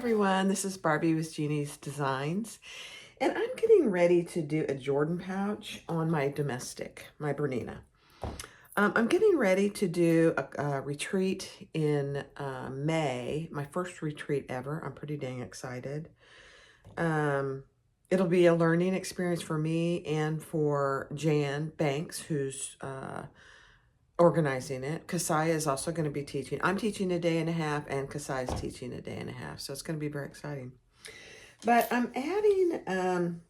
everyone, this is Barbie with Jeannie's Designs, and I'm getting ready to do a Jordan pouch on my domestic, my Bernina. I'm getting ready to do a retreat in May, my first retreat ever. I'm pretty dang excited. It'll be a learning experience for me and for Jan Banks, who's organizing it. Kasaya is also going to be teaching. I'm teaching a day and a half, and Kasaya is teaching a day and a half, so it's going to be very exciting. But I'm adding, I'm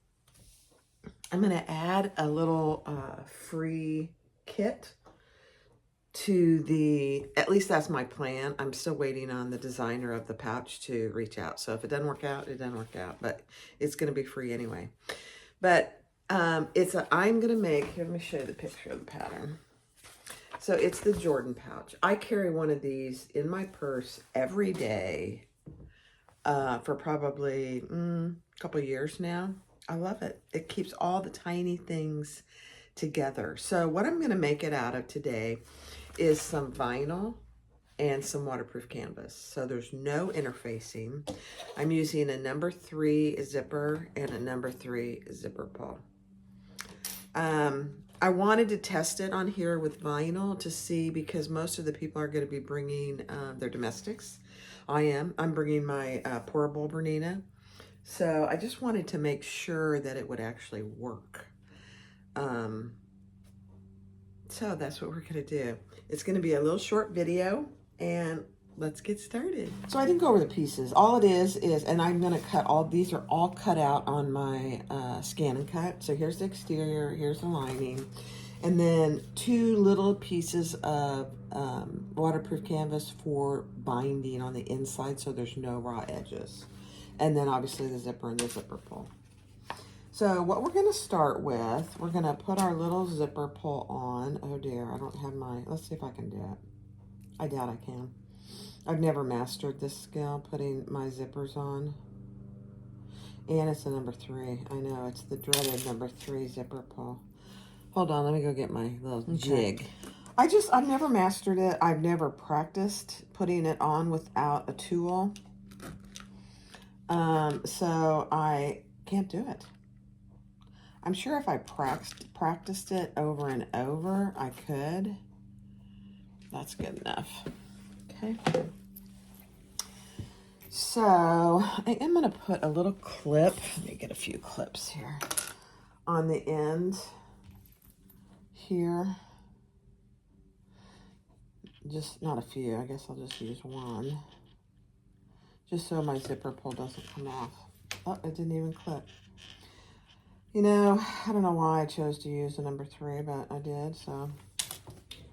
going to add a little free kit to the, at least that's my plan. I'm still waiting on the designer of the pouch to reach out. So if it doesn't work out, it doesn't work out, but it's going to be free anyway. But I'm going to make, here, let me show you the picture of the pattern. So it's the Jordan pouch. I carry one of these in my purse every day for probably a couple years now. I love it. It keeps all the tiny things together. So what I'm going to make it out of today is some vinyl and some waterproof canvas. So there's no interfacing. I'm using a number 3 zipper and a number 3 zipper pull. I wanted to test it on here with vinyl to see, because most of the people are going to be bringing their domestics. I'm bringing my pourable Bernina. So I just wanted to make sure that it would actually work. So that's what we're going to do. It's going to be a little short video, and let's get started. So I didn't go over the pieces. All it is, and I'm going to cut all, these are all cut out on my scan and cut. So here's the exterior, here's the lining, and then 2 little pieces of waterproof canvas for binding on the inside so there's no raw edges. And then obviously the zipper and the zipper pull. So what we're going to start with, we're going to put our little zipper pull on. Oh dear, I don't have my, let's see if I can do it. I doubt I can. I've never mastered this skill, putting my zippers on. And it's a number 3. I know, it's the dreaded number 3 zipper pull. Hold on, let me go get my little jig. I've never mastered it. I've never practiced putting it on without a tool. So I can't do it. I'm sure if I practiced it over and over, I could. That's good enough. Okay. So I am going to put a little clip. Let me get a few clips here on the end here. Just not a few. I guess I'll just use one. Just so my zipper pull doesn't come off. Oh, it didn't even clip. You know, I don't know why I chose to use the number 3, but I did, so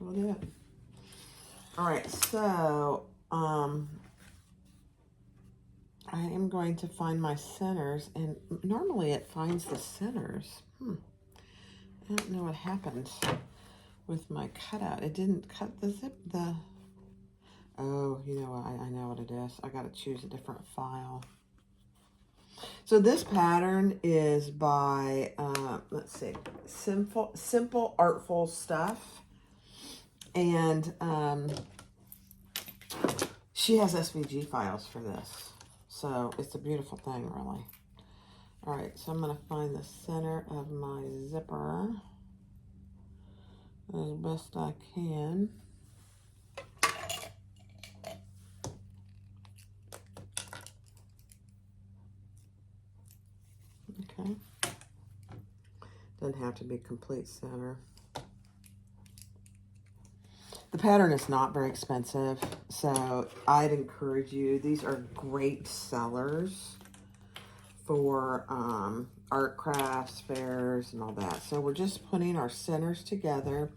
we'll do it. All right, so I am going to find my centers, and normally it finds the centers. I don't know what happened with my cutout. It didn't cut the oh, you know what, I know what it is. I got to choose a different file. So this pattern is by, let's see, Simple Artful Stuff. And she has SVG files for this. So it's a beautiful thing, really. All right, so I'm going to find the center of my zipper as best I can. Okay. Doesn't have to be complete center. The pattern is not very expensive, so I'd encourage you. These are great sellers for art crafts, fairs, and all that. So we're just putting our centers together.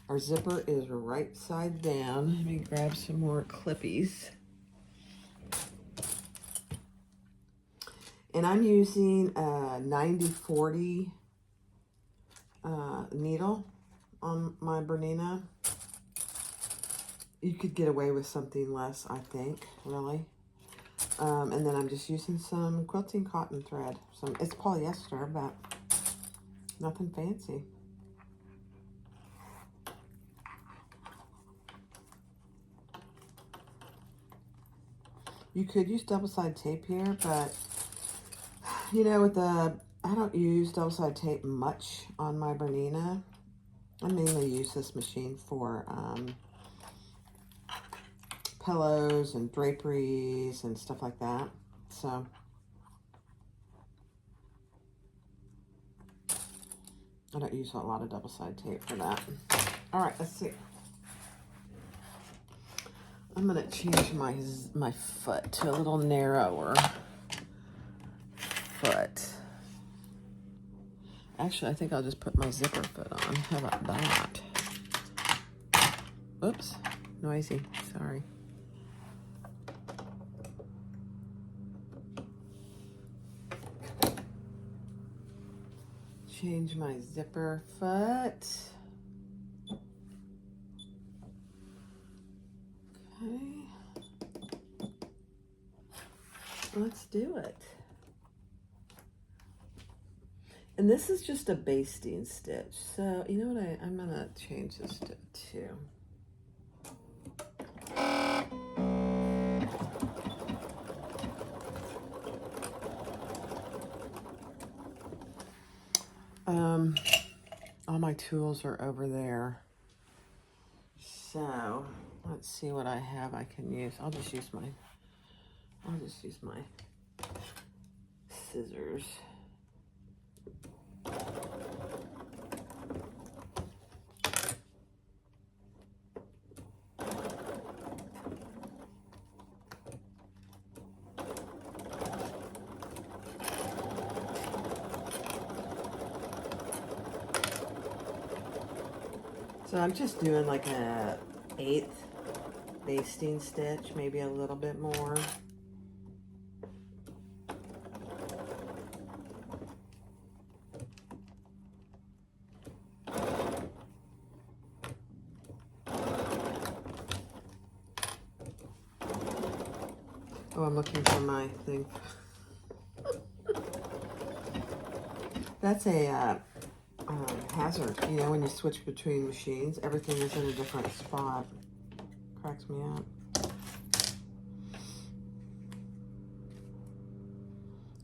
Our zipper is right side down. Let me grab some more clippies. And I'm using a 90-40 needle on my Bernina. You could get away with something less, I think, really. And then I'm just using some quilting cotton thread. It's polyester, but nothing fancy. You could use double-sided tape here, but you know, I don't use double-sided tape much on my Bernina. I mainly use this machine for pillows and draperies and stuff like that. So I don't use a lot of double-sided tape for that. All right, let's see. I'm gonna change my foot to a little narrower foot. Actually, I think I'll just put my zipper foot on. How about that? Oops, noisy, sorry. Change my zipper foot. Okay. Let's do it. And this is just a basting stitch. So, you know what, I'm gonna change this to 2. All my tools are over there. So, let's see what I have I can use. I'll just use my scissors. So I'm just doing like a 1/8 basting stitch, maybe a little bit more. Oh, I'm looking for my thing. That's a hazard, you know, when you switch between machines, everything is in a different spot. Cracks me up.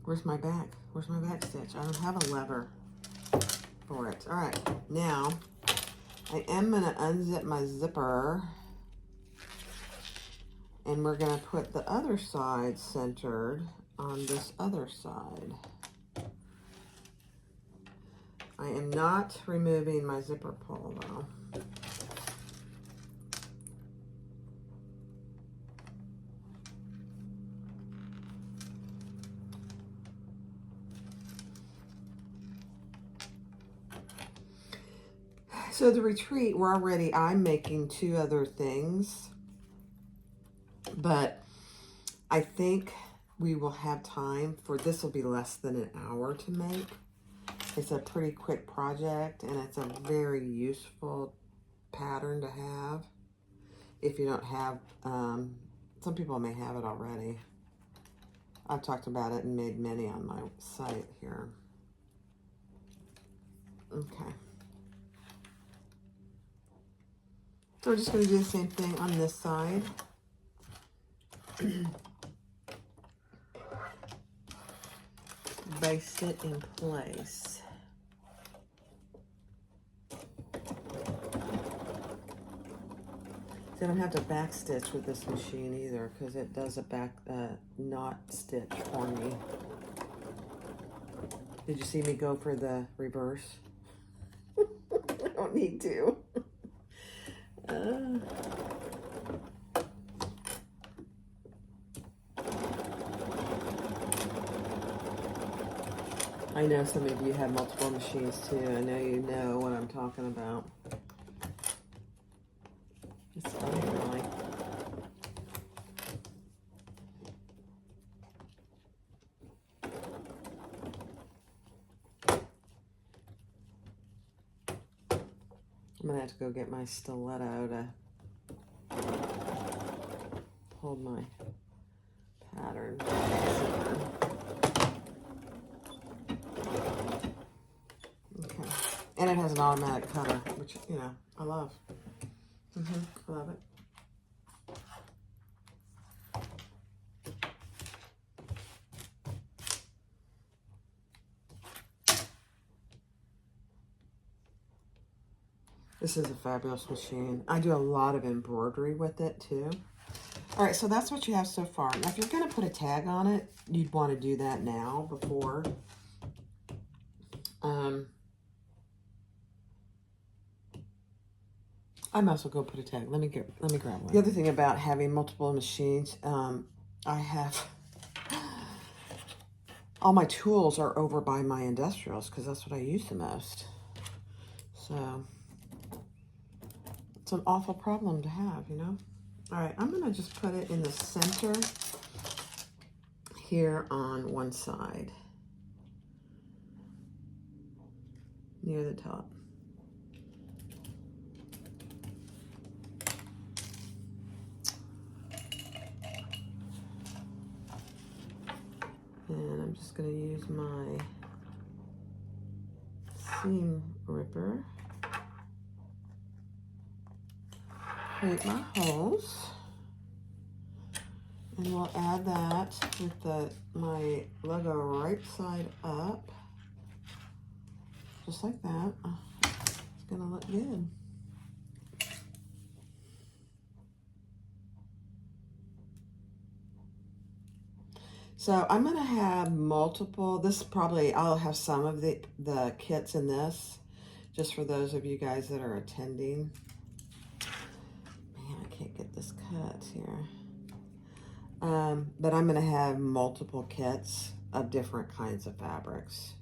Where's my back? Where's my back stitch? I don't have a lever for it. All right, now I am gonna unzip my zipper, and we're gonna put the other side centered on this other side. I am not removing my zipper pull though. So the retreat, I'm making 2 other things, but I think we will have time for, this will be less than an hour to make. It's a pretty quick project, and it's a very useful pattern to have if you don't have, some people may have it already. I've talked about it and made many on my site here. Okay. So we're just going to do the same thing on this side. Baste it in place. So I don't have to back stitch with this machine either, because it does a back knot stitch for me. Did you see me go for the reverse? I don't need to. I know some of you have multiple machines too. I know you know what I'm talking about. It's funny, really. I'm gonna have to go get my stiletto to hold my pattern. Okay, and it has an automatic cutter, which, you know, I love. I love it. This is a fabulous machine. I do a lot of embroidery with it too. All right, so that's what you have so far. Now, if you're going to put a tag on it, you'd want to do that now before. I might as well go put a tag. Let me grab one. The other thing about having multiple machines, I have all my tools are over by my industrials because that's what I use the most. So it's an awful problem to have, you know. All right, I'm gonna just put it in the center here on one side, near the top. And I'm just going to use my seam ripper, create my holes, and we'll add that with my logo right side up, just like that. It's going to look good. So I'm going to have multiple, I'll have some of the kits in this, just for those of you guys that are attending. Man, I can't get this cut here. But I'm going to have multiple kits of different kinds of fabrics.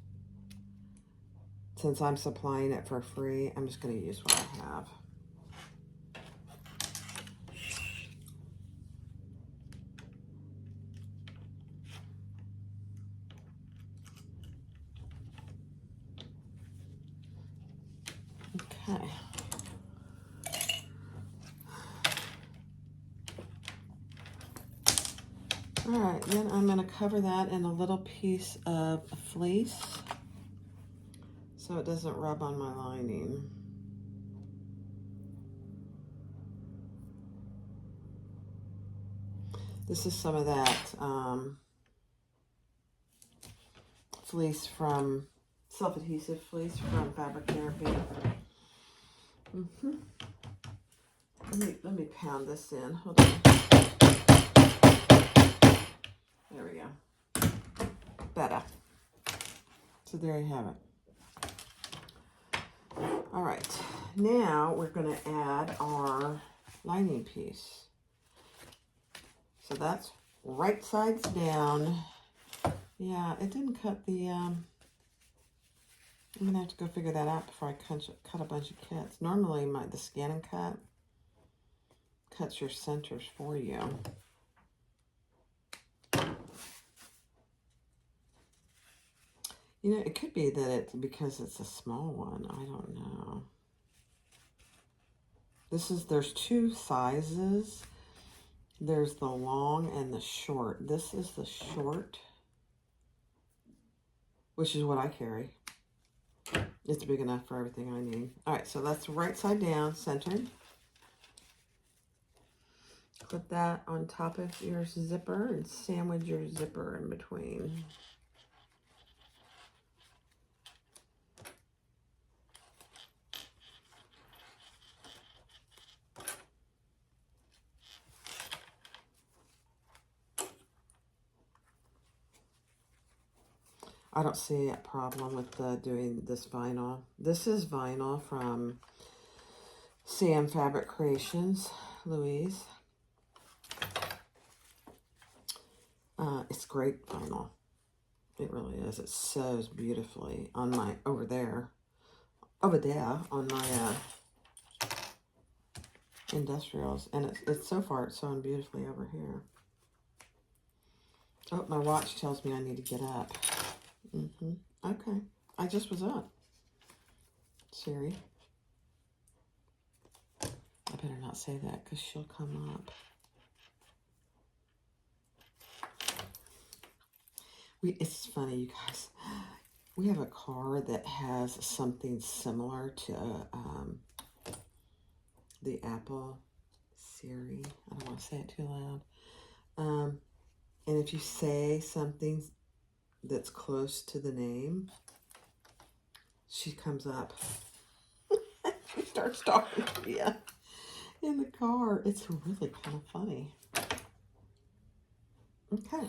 Since I'm supplying it for free, I'm just going to use what I have. Okay. All right, then I'm going to cover that in a little piece of fleece so it doesn't rub on my lining. This is some of that fleece from, self-adhesive fleece from Fabric Therapy. Let me pound this in. Hold on. There we go. Better. So there you have it. All right. Now we're going to add our lining piece. So that's right sides down. Yeah, it didn't cut the, I'm going to have to go figure that out before I cut a bunch of kits. Normally the scan and cut cuts your centers for you. You know, it could be that it's because it's a small one. I don't know. There's two sizes. There's the long and the short. This is the short, which is what I carry. It's big enough for everything I need. All right, so that's right side down, centered. Put that on top of your zipper and sandwich your zipper in between. I don't see a problem with doing this vinyl. This is vinyl from Sam Fabric Creations, Louise. It's great vinyl. It really is. It sews beautifully on my, over there on my industrials. And it's so far, it's sewing beautifully over here. Oh, my watch tells me I need to get up. Okay. I just was up. Siri. I better not say that because she'll come up. It's funny, you guys. We have a car that has something similar to the Apple Siri. I don't want to say it too loud. And if you say something that's close to the name, she comes up. He starts talking to me in the car. It's really kind of funny. Okay.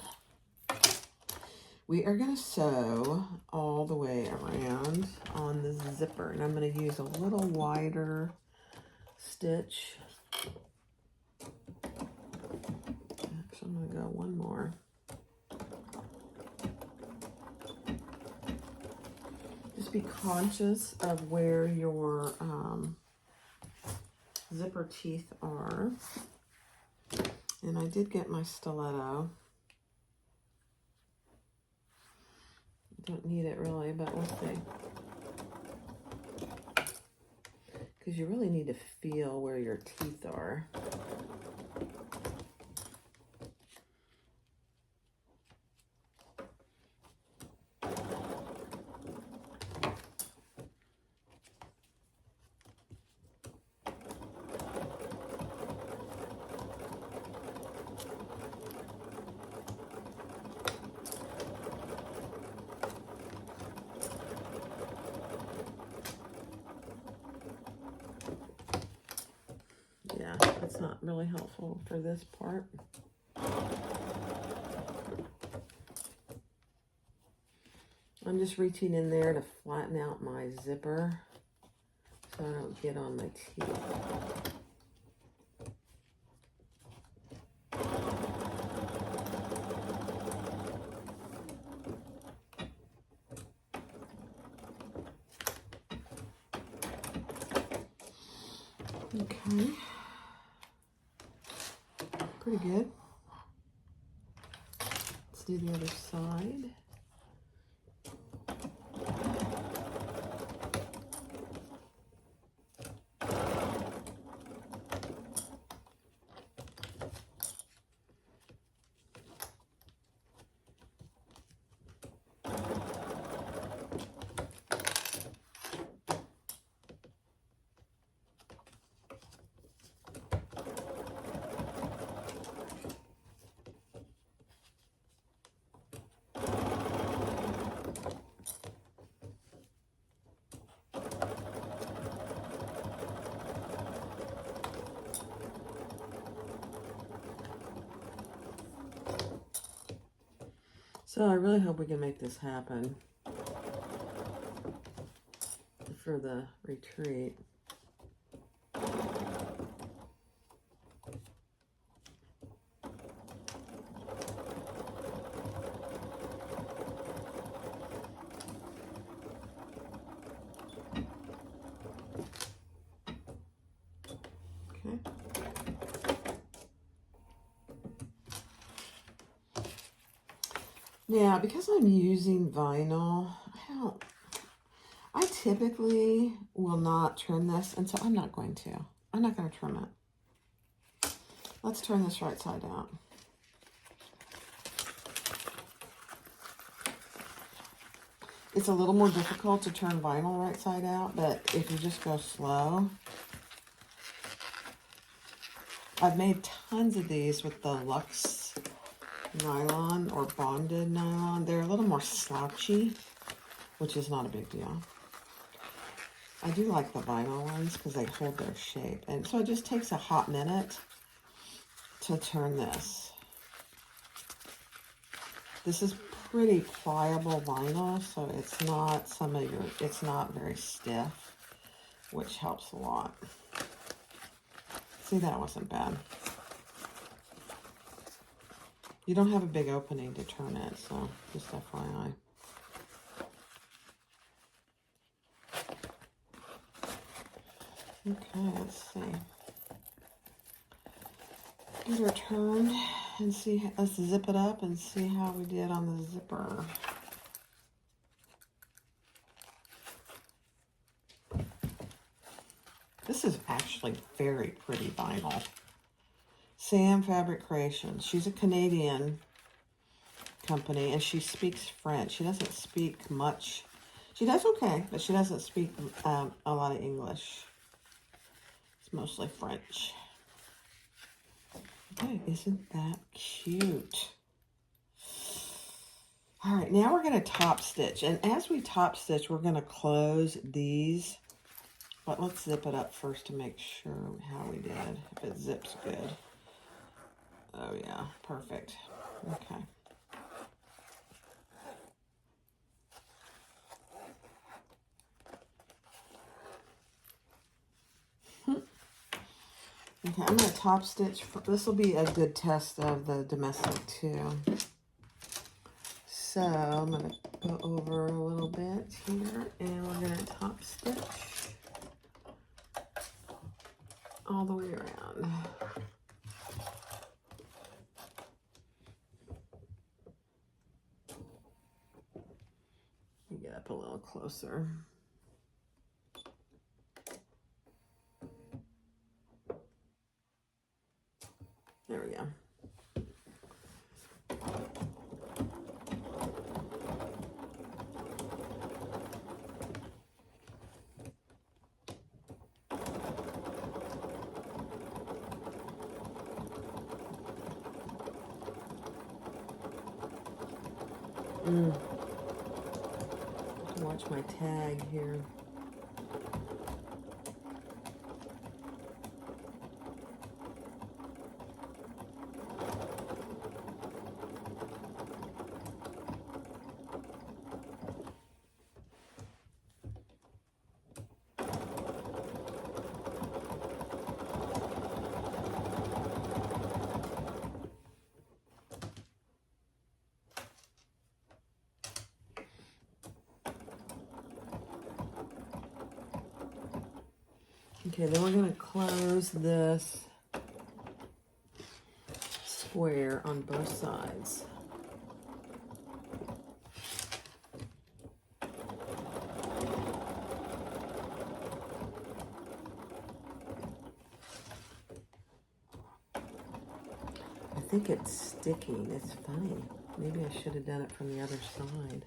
We are going to sew all the way around on the zipper, and I'm going to use a little wider stitch. Actually, I'm going to go one more. Just be conscious of where your zipper teeth are. And I did get my stiletto. Don't need it really, but we'll see. Because you really need to feel where your teeth are. Yeah, that's not really helpful for this part. I'm just reaching in there to flatten out my zipper so I don't get on my teeth. Okay. Pretty good. Let's do the other side. So I really hope we can make this happen for the retreat. Okay. Now, because I'm using vinyl, I typically will not trim this, and so I'm not going to. I'm not going to trim it. Let's turn this right side out. It's a little more difficult to turn vinyl right side out, but if you just go slow. I've made tons of these with the Luxe nylon or bonded nylon. They're a little more slouchy, which is not a big deal. I do like the vinyl ones because they hold their shape. And so it just takes a hot minute to turn this. This is pretty pliable vinyl, so it's not it's not very stiff, which helps a lot. See, that wasn't bad. You don't have a big opening to turn it, so just FYI. Okay, let's see. Get her turned and see, let's zip it up and see how we did on the zipper. This is actually very pretty vinyl. Sam Fabric Creations. She's a Canadian company, and she speaks French. She doesn't speak much. She does okay, but she doesn't speak a lot of English. It's mostly French. Okay, isn't that cute? All right, now we're going to top stitch. And as we top stitch, we're going to close these But let's zip it up first to make sure how we did, if it zips good. Oh yeah, perfect. Okay. Okay, I'm going to top stitch. This will be a good test of the domestic too. So I'm going to go over a little bit here, and we're going to top stitch all the way around. Get up a little closer. There we go. Watch my tag here. Okay, then we're going to close this square on both sides. I think it's sticking. It's funny. Maybe I should have done it from the other side.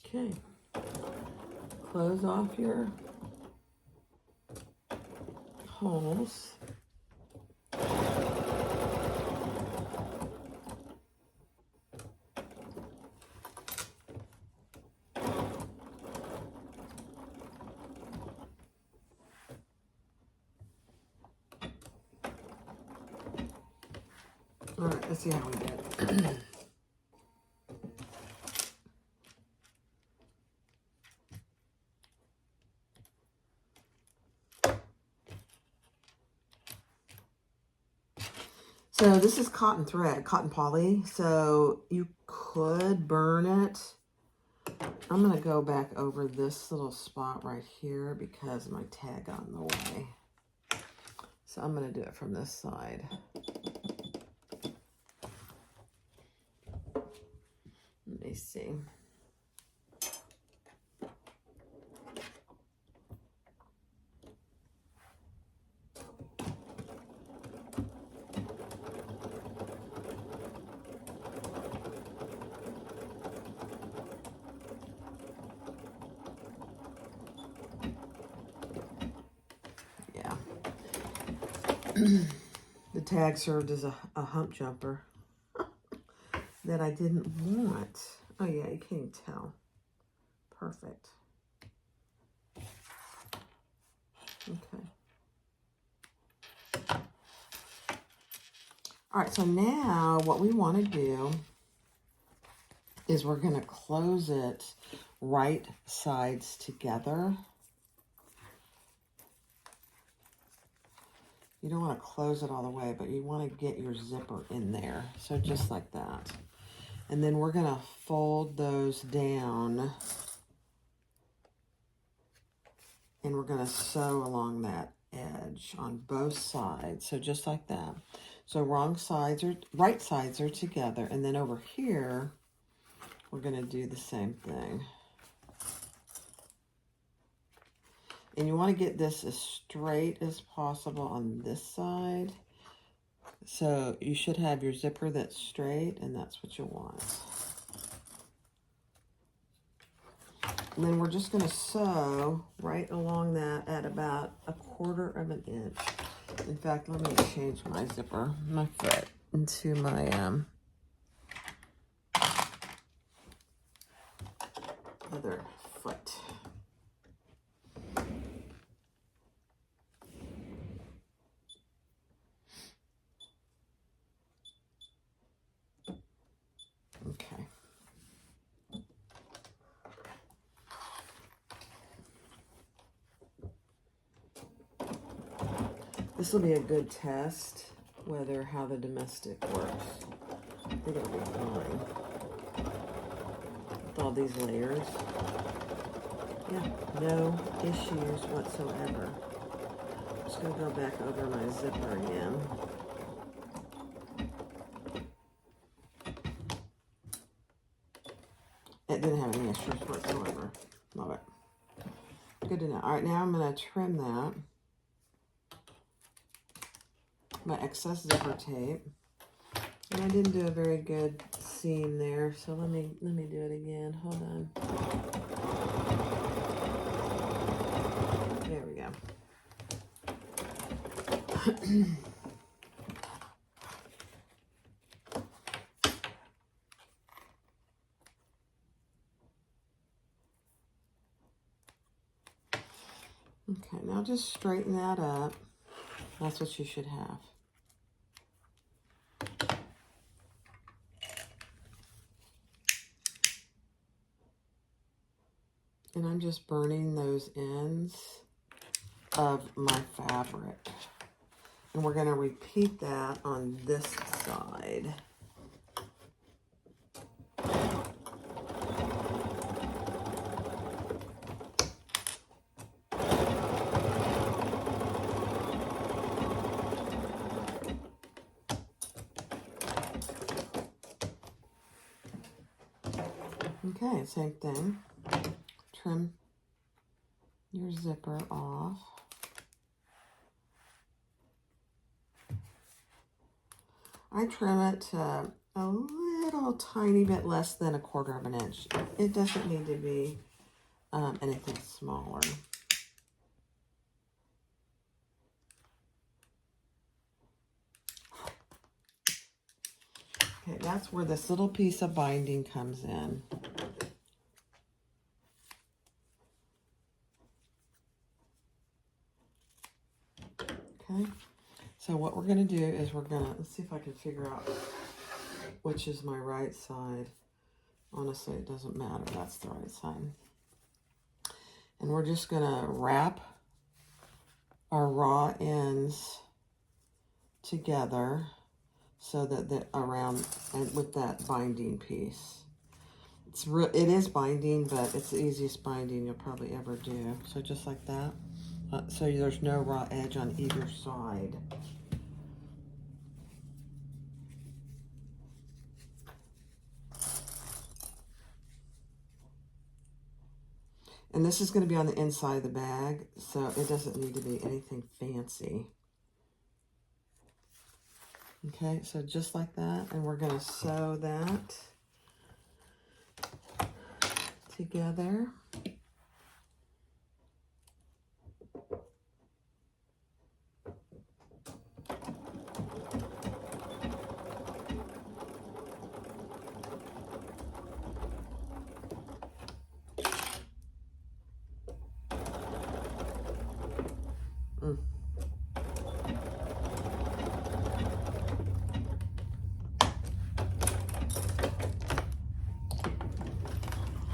Okay, close off your holes. All right, let's see how we did. So this is cotton thread, cotton poly, so you could burn it. I'm going to go back over this little spot right here because my tag got in the way. So I'm going to do it from this side. Let me see. The tag served as a hump jumper that I didn't want. Oh yeah, you can't even tell. Perfect. Okay. All right, so now what we want to do is we're going to close it right sides together. You don't want to close it all the way, but you want to get your zipper in there. So just like that. And then we're going to fold those down. And we're going to sew along that edge on both sides. So just like that. So right sides are together. And then over here, we're going to do the same thing. And you want to get this as straight as possible on this side. So you should have your zipper that's straight, and that's what you want. And then we're just going to sew right along that at about 1/4 of an inch. In fact, let me change my zipper, my foot, into my other foot. Okay. This will be a good test whether how the domestic works. I think it'll be fine. With all these layers. Yeah, no issues whatsoever. Just gonna go back over my zipper again. It didn't have any issues whatsoever. Love it. Good to know. All right, now I'm gonna trim that. My excess zipper tape. And I didn't do a very good seam there, so let me do it again. Hold on. There we go. Okay, now just straighten that up. That's what you should have. And I'm just burning those ends of my fabric. And we're going to repeat that on this side. Okay, same thing. Trim your zipper off. I trim it to a little tiny bit less than 1/4 of an inch. It doesn't need to be anything smaller. Okay, that's where this little piece of binding comes in. Okay, so what we're going to do is let's see if I can figure out which is my right side. Honestly, it doesn't matter. That's the right side. And we're just going to wrap our raw ends together so that around and with that binding piece. It is binding, but it's the easiest binding you'll probably ever do. So just like that. So there's no raw edge on either side. And this is going to be on the inside of the bag, so it doesn't need to be anything fancy. Okay, so just like that, and we're going to sew that together.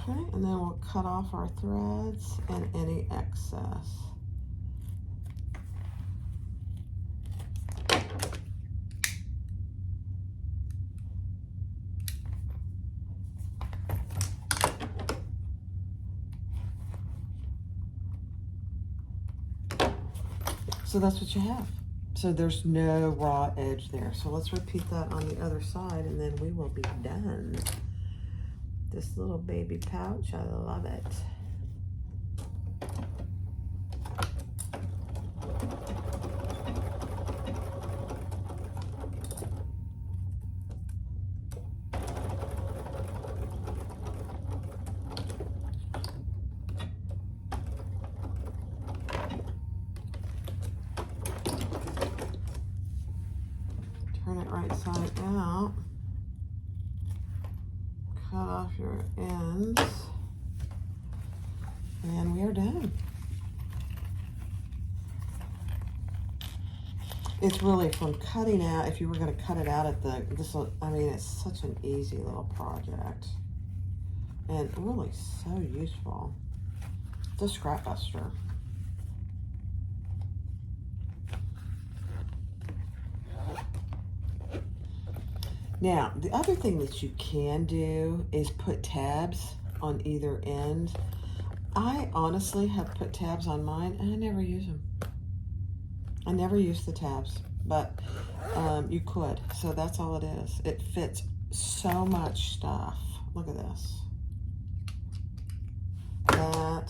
Okay, and then we'll cut off our threads and any excess. So that's what you have. So there's no raw edge there. So let's repeat that on the other side and then we will be done. This little baby pouch, I love it. Turn it right side out. Cut off your ends. And we are done. It's really from cutting out, if you were going to cut it out at the, I mean, it's such an easy little project. And really so useful. It's a scrap buster. Now, the other thing that you can do is put tabs on either end. I honestly have put tabs on mine and I never use them. I never use the tabs, but you could. So that's all it is. It fits so much stuff. Look at this. That,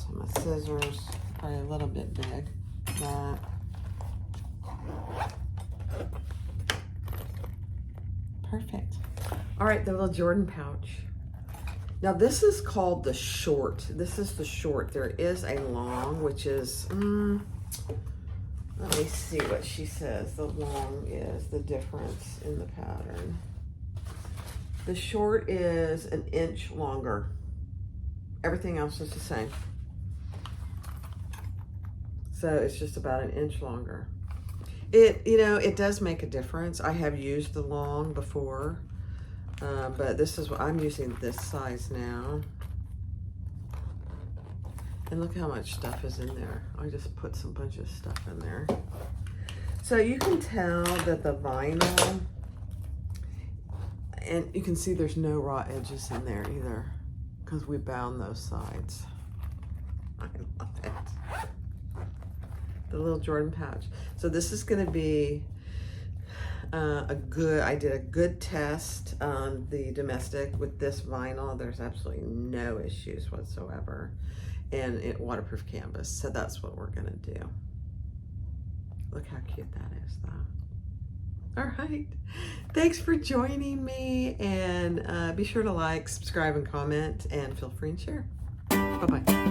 my scissors, probably a little bit big. That. Perfect. All right, the little Jordan pouch. Now this is called the short. This is the short. There is a long, which is, let me see what she says. The long is the difference in the pattern. The short is an inch longer. Everything else is the same. So it's just about an inch longer. It does make a difference. I have used the long before, but this is what I'm using, this size now. And look how much stuff is in there. I just put some bunch of stuff in there. So you can tell that the vinyl, and you can see there's no raw edges in there either because we bound those sides. I love it. The little Jordan pouch. So this is going to be I did a good test on the domestic with this vinyl. There's absolutely no issues whatsoever. And it waterproof canvas. So that's what we're going to do. Look how cute that is though. All right. Thanks for joining me, and be sure to like, subscribe, and comment, and feel free and share. Bye-bye.